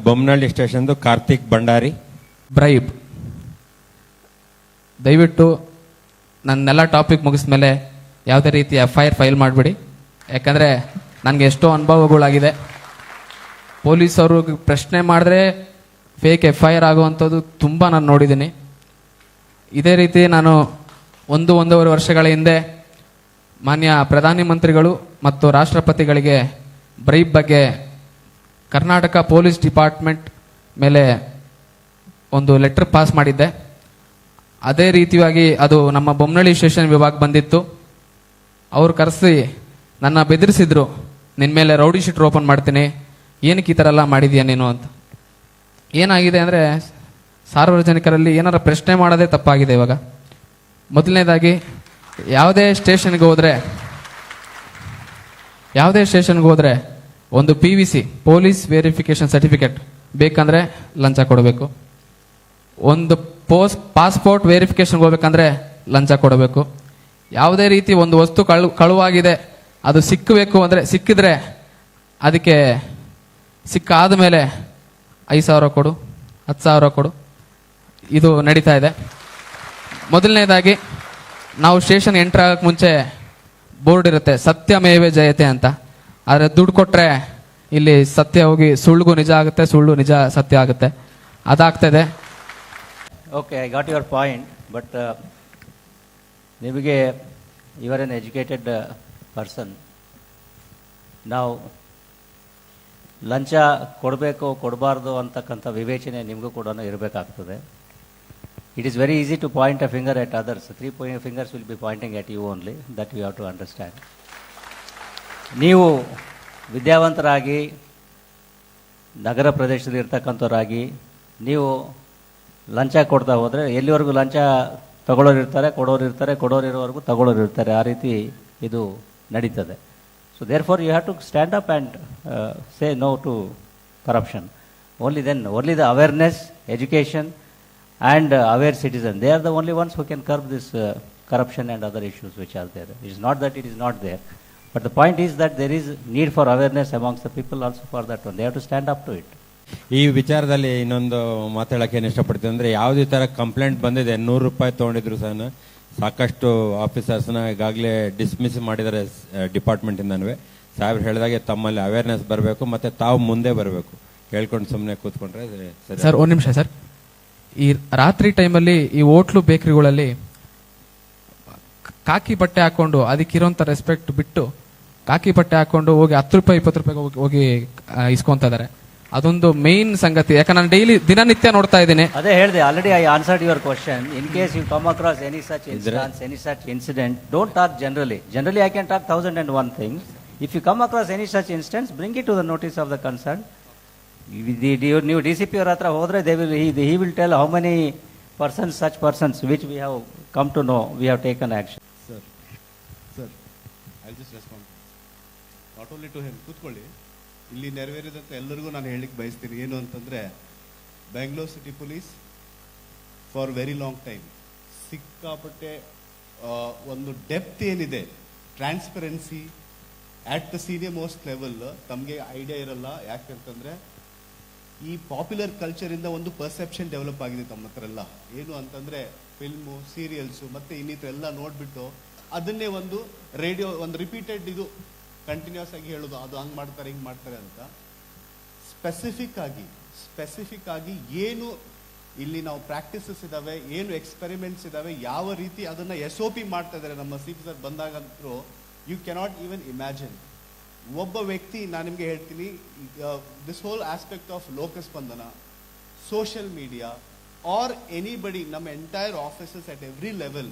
Bommanahalli ಸ್ಟೇಷನ್ದು Karthik Bhandari. Bribe. ದಯವಿಟ್ಟು ನನ್ನೆಲ್ಲ topic ಮುಗಿದ ಮೇಲೆ ಯಾವುದೇ ರೀತಿ FIR ಫೈಲ್ ಮಾಡಿಬಿಡಿ. ಯಾಕಂದರೆ ನನಗೆ ಎಷ್ಟೋ ಅನುಭವಗಳಾಗಿದೆ. ಪೊಲೀಸವರು ಪ್ರಶ್ನೆ ಮಾಡಿದ್ರೆ ಫೇಕ್ FIR ಆಗುವಂಥದ್ದು ತುಂಬ ನಾನು ನೋಡಿದ್ದೀನಿ. ಇದೇ ರೀತಿ ನಾನು ಒಂದೂವರೆ ವರ್ಷಗಳ ಹಿಂದೆ ಮಾನ್ಯ ಪ್ರಧಾನಿ ಮಂತ್ರಿಗಳು ಮತ್ತು ರಾಷ್ಟ್ರಪತಿಗಳಿಗೆ ಬ್ರೈಬ್ ಬಗ್ಗೆ ಕರ್ನಾಟಕ ಪೊಲೀಸ್ ಡಿಪಾರ್ಟ್ಮೆಂಟ್ ಮೇಲೆ ಒಂದು ಲೆಟರ್ ಪಾಸ್ ಮಾಡಿದ್ದೆ. ಅದೇ ರೀತಿಯಾಗಿ ಅದು ನಮ್ಮ ಬೊಮ್ಮನಹಳ್ಳಿ ಸ್ಟೇಷನ್ ವಿಭಾಗ ಬಂದಿತ್ತು. ಅವರು ಕರೆಸಿ ನನ್ನ ಬೆದರಿಸಿದ್ರು, ನಿನ್ನ ಮೇಲೆ ರೌಡಿ ಶೀಟರ್ ಓಪನ್ ಮಾಡ್ತೀನಿ, ಏನಕ್ಕೆ ಈ ಥರ ಎಲ್ಲ ಮಾಡಿದೀಯ ನೀನು ಅಂತ. ಏನಾಗಿದೆ ಅಂದರೆ ಸಾರ್ವಜನಿಕರಲ್ಲಿ ಏನಾರ ಪ್ರಶ್ನೆ ಮಾಡೋದೇ ತಪ್ಪಾಗಿದೆ ಇವಾಗ. ಮೊದಲನೇದಾಗಿ ಯಾವುದೇ ಸ್ಟೇಷನ್ಗೆ ಹೋದರೆ ಒಂದು PVC ಪೊಲೀಸ್ ವೆರಿಫಿಕೇಶನ್ ಸರ್ಟಿಫಿಕೇಟ್ ಬೇಕಂದ್ರೆ ಲಂಚ ಕೊಡಬೇಕು. ಒಂದು ಪಾಸ್ಪೋರ್ಟ್ ವೆರಿಫಿಕೇಶನ್ಗೆ ಹೋಗ್ಬೇಕಂದ್ರೆ ಲಂಚ ಕೊಡಬೇಕು. ಯಾವುದೇ ರೀತಿ ಒಂದು ವಸ್ತು ಕಳುವಾಗಿದೆ ಅದು ಸಿಕ್ಕಿದ್ರೆ ಅದಕ್ಕೆ ಸಿಕ್ಕಾದ ಮೇಲೆ 5,000 ಕೊಡು, 10,000 ಕೊಡು, ಇದು ನಡೀತಾ ಇದೆ. ಮೊದಲನೇದಾಗಿ ನಾವು ಸ್ಟೇಷನ್ ಎಂಟ್ರ್ ಆಗಕ್ಕೆ ಮುಂಚೆ ಬೋರ್ಡ್ ಇರುತ್ತೆ, ಸತ್ಯಮೇವೆ ಜಯತೆ ಅಂತ. ಆದರೆ ದುಡ್ಡು ಕೊಟ್ಟರೆ ಇಲ್ಲಿ ಸತ್ಯ ಹೋಗಿ ಸುಳ್ಳು ನಿಜ ಆಗುತ್ತೆ, ಸುಳ್ಳು ನಿಜ ಸತ್ಯ ಆಗುತ್ತೆ, ಅದಾಗ್ತದೆ. Okay, I got your point. But ನಿಮಗೆ you are an educated person. ನಾವು ಲಂಚ ಕೊಡಬೇಕು ಕೊಡಬಾರ್ದು ಅಂತಕ್ಕಂಥ ವಿವೇಚನೆ ನಿಮಗೂ ಕೂಡ ಇರಬೇಕಾಗ್ತದೆ. It is very easy to point a finger at others. 3 fingers will be pointing at you only. That you have to understand. ನೀವು ವಿದ್ಯಾವಂತರಾಗಿ ನಗರ ಪ್ರದೇಶದಲ್ಲಿ ಇರ್ತಕ್ಕಂಥವರಾಗಿ ನೀವು ಲಂಚ ಕೊಡ್ತಾ ಹೋದರೆ ಎಲ್ಲಿವರೆಗೂ ಲಂಚ ತಗೊಳ್ಳೋರು ಇರ್ತಾರೆ, ಕೊಡೋರು ಇರೋವರೆಗೂ ತಗೊಳ್ಳೋರು ಇರ್ತಾರೆ. ಆ ರೀತಿ ಇದು ನಡೀತದೆ. So therefore you have to stand up and say no to corruption. Only the awareness, education and aware citizen, they are the only ones who can curb this corruption and other issues which are there. It is not that it is not there, but the point is that there is need for awareness amongst the people also for that one. They have to stand up to it. ಈ ವಿಚಾರದಲ್ಲಿ ಇನ್ನೊಂದು ಮಾತಾಡಕ್ಕೆ ಏನು ಇಷ್ಟಪಡ್ತೀನಿ ಅಂದರೆ, ಯಾವುದೇ ಥರ complaint ಬಂದಿದೆ, 100 ರೂಪಾಯಿ ತೊಗೊಂಡಿದ್ರು ಸಹ ಸಾಕಷ್ಟು ಆಫೀಸರ್ಸ್ನ ಈಗಾಗಲೇ ಡಿಸ್ಮಿಸ್ ಮಾಡಿದ್ದಾರೆ ಡಿಪಾರ್ಟ್ಮೆಂಟಿಂದನೂ. ಸಾಹೇಬ್ರು ಹೇಳಿದಾಗೆ ತಮ್ಮಲ್ಲಿ ಅವೇರ್ನೆಸ್ ಬರಬೇಕು, ಮತ್ತು ತಾವು ಮುಂದೆ ಬರಬೇಕು. ಹೇಳ್ಕೊಂಡು ಸುಮ್ಮನೆ ಕೂತ್ಕೊಂಡ್ರೆ ಸರ್. ಒಂದು ನಿಮಿಷ ಸರ್. ಈ ರಾತ್ರಿ ಟೈಮಲ್ಲಿ ಈ ಹೋಟ್ಲು ಬೇಕರಿಗಳಲ್ಲಿ ಕಾಕಿ ಬಟ್ಟೆ ಹಾಕೊಂಡು ಅದಕ್ಕಿರೋಂಥ ರೆಸ್ಪೆಕ್ಟ್ ಬಿಟ್ಟು ಕಾಕಿ ಬಟ್ಟೆ ಹಾಕೊಂಡು ಹೋಗಿ 10 ರೂಪಾಯಿ 20 ರೂಪಾಯಿ ಹೋಗಿ ಇಸ್ಕೊಂತ ಇದಾರೆ. ಅದೊಂದು ಮೇನ್ ಸಂಗತಿ. ಯಾಕಂದ್ರೆ ನಾನು ಡೈಲಿ ದಿನನಿತ್ಯ ನೋಡ್ತಾ ಇದ್ದೀನಿ. ಅದೇ ಹೇಳಿದೆ already. I answered your question. In case you come across any such instance, any such incident, don't talk generally. Generally I can talk 1001 things. If you come across any such instance, bring it to the notice of the concerned. ನೀವು DCP ಅವರ ಹತ್ರ ಹೋದ್ರೆ he will tell how many such persons which we have come to know we have taken action. Sir, I'll just respond. Not only to him, ಕೂತ್ಕೊಳ್ಳಿ. ಇಲ್ಲಿ ನೆರವೇರಿದಂತ ಎಲ್ಲರಿಗೂ ನಾನು ಹೇಳಲಿಕ್ಕೆ ಬಯಸ್ತೀನಿ ಏನು ಅಂತಂದ್ರೆ, Bengaluru city police for very long time ಸಿಕ್ಕಾಪಟ್ಟೆ ಒಂದು ಡೆಪ್ತ್ ಏನಿದೆ, transparency at the senior most level ತಮಗೆ ಐಡಿಯಾ ಇರಲ್ಲ. ಯಾಕಂತಂದ್ರೆ ಈ ಪಾಪ್ಯುಲರ್ ಕಲ್ಚರ್ ಇಂದ ಒಂದು ಪರ್ಸೆಪ್ಷನ್ ಡೆವಲಪ್ ಆಗಿದೆ ತಮ್ಮ ಹತ್ರ ಎಲ್ಲ. ಏನು ಅಂತಂದ್ರೆ ಫಿಲ್ಮು, ಸೀರಿಯಲ್ಸು ಮತ್ತೆ ಇನ್ನಿತರ ಎಲ್ಲ ನೋಡ್ಬಿಟ್ಟು ಅದನ್ನೇ ಒಂದು ರೇಡಿಯೋ ಒಂದು ರಿಪೀಟೆಡ್ ಇದು ಕಂಟಿನ್ಯೂಸ್ ಆಗಿ ಹೇಳೋದು, ಅದು ಹಂಗ್ ಮಾಡ್ತಾರೆ ಹಿಂಗ್ ಮಾಡ್ತಾರೆ ಅಂತ. ಸ್ಪೆಸಿಫಿಕ್ ಆಗಿ ಏನು ಇಲ್ಲಿ ನಾವು ಪ್ರಾಕ್ಟೀಸಸ್ ಇದಾವೆ, ಏನು ಎಕ್ಸ್ಪೆರಿಮೆಂಟ್ಸ್ ಇದಾವೆ, ಯಾವ ರೀತಿ ಅದನ್ನ SOP ಮಾಡ್ತಾ ಇದಾರೆ ನಮ್ಮ CP ಸರ್ ಬಂದಾಗಂತೂ ಯು ಕೆನಾಟ್ ಈವನ್ ಇಮ್ಯಾಜಿನ್. ಒಬ್ಬ ವ್ಯಕ್ತಿ, ನಾನು ನಿಮಗೆ ಹೇಳ್ತೀನಿ, this whole aspect of Lokaspandana, social media or anybody, ನಮ್ಮ entire officers at every level,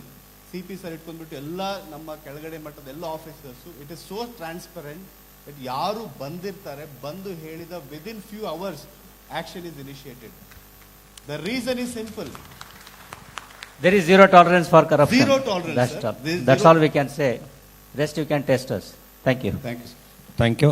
CP sir ಇಟ್ಕೊಂಡ್ಬಿಟ್ಟು ಎಲ್ಲ ನಮ್ಮ ಕೆಳಗಡೆ ಮಟ್ಟದ ಎಲ್ಲ officers, it is so transparent that ಯಾರು ಬಂದಿರ್ತಾರೆ, ಬಂದು ಹೇಳಿದ within few hours action is initiated. The reason is simple. There is zero tolerance for corruption. Zero tolerance. That's all we can say. Rest you can test us. Thank you. Thank you. Thank you.